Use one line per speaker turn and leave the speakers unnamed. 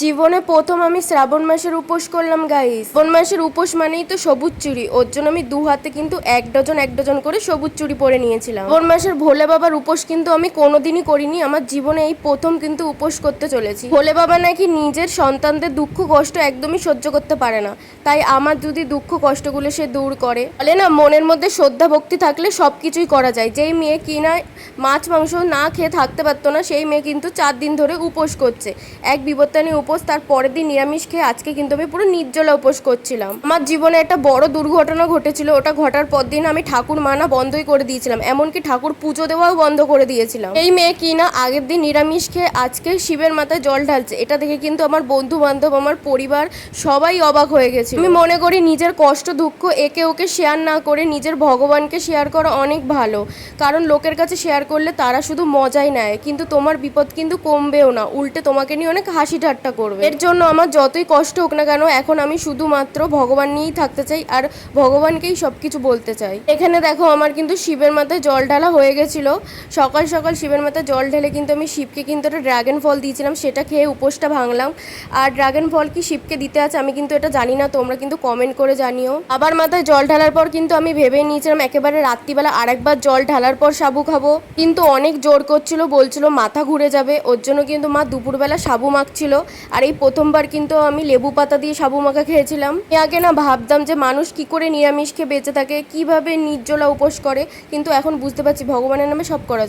জীবনে প্রথম আমি শ্রাবণ মাসের উপোস করলাম গাইস। শ্রাবণ মাসের উপোস মানেই তো সবুজ চুড়ি, ওর জন্য আমি 2 হাতে কিন্তু এক ডজন করে সবুজ চুড়ি পরে নিয়েছিলাম। শ্রাবণ মাসের ভোলে বাবার উপোস কিন্তু আমি কোনোদিনই করিনি, আমার জীবনে এই প্রথম কিন্তু উপোস করতে চলেছি। ভোলে বাবা নাকি নিজের সন্তানদের দুঃখ কষ্ট একদমই সহ্য করতে পারে না, তাই আমার যদি দুঃখ কষ্টগুলো সে দূর করে। বলে না, মনের মধ্যে শ্রদ্ধা ভক্তি থাকলে সবকিছুই করা যায়। যেই মেয়ে কিনা মাছ মাংস না খেয়ে থাকতে পারতো না, সেই মেয়ে কিন্তু 4 দিন ধরে উপোস করছে। এক বিপত্তানি উপোস, তার পরের দিন নিরামিষ খেয়ে আজকে কিন্তু আমি পুরো নির্জলা উপোস করছিলাম। আমার জীবনে একটা বড় দুর্ঘটনা ঘটেছিল, ওটা ঘটার পর দিন আমি ঠাকুর মানা বন্ধই করে দিয়েছিলাম, এমনকি ঠাকুর পুজো দেওয়াও বন্ধ করে দিয়েছিলাম। এই মেয়ে কিনা আগের দিন নিরামিষ খেয়ে আজকে শিবের মাথায় জল ঢালছে, এটা দেখে কিন্তু আমার বন্ধু বান্ধব, আমার পরিবার সবাই অবাক হয়ে গেছে। আমি মনে করি নিজের কষ্ট দুঃখ একে ওকে শেয়ার না করে নিজের ভগবানকে শেয়ার করা অনেক ভালো, কারণ লোকের কাছে শেয়ার করলে তারা শুধু মজাই নেয়, কিন্তু তোমার বিপদ কিন্তু কমবেও না, উল্টে তোমাকে নিয়ে অনেক হাসি ঠাট্টা করবে। এর জন্য আমার যতই কষ্ট হোক না কেন, এখন আমি শুধুমাত্র ভগবান নিয়েই থাকতে চাই আর ভগবানকেই সব কিছু বলতে চাই। এখানে দেখো আমার কিন্তু শিবের মাথায় জল ঢালা হয়ে গেছিল। সকাল সকাল শিবের মাথায় জল ঢেলে কিন্তু আমি শিবকে কিন্তু একটা ড্রাগন ফল দিয়েছিলাম, সেটা খেয়ে উপোসটা ভাঙলাম। আর ড্রাগন ফল কি শিবকে দিতে আছে আমি কিন্তু এটা জানি না, তোমরা কিন্তু কমেন্ট করে জানিও। আবার মাথায় জল ঢালার পর কিন্তু আমি ভেবে নিয়েছিলাম একেবারে রাত্রিবেলা আরেকবার জল ঢালার পর সাবু খাবো, কিন্তু অনেক জোর করছিল, বলছিল মাথা ঘুরে যাবে, ওর জন্য কিন্তু মা দুপুরবেলা সাবু মাখছিল। আর এই প্রথমবার কিন্তু আমি লেবু পাতা দিয়ে সাবু মাখা খেয়েছিলাম। আগে না ভাবতাম যে মানুষ কি করে নিরামিষ খেয়ে বেঁচে থাকে, কিভাবে নির্জলা উপোস করে, কিন্তু এখন বুঝতে পারছি ভগবানের নামে সব করা যায়।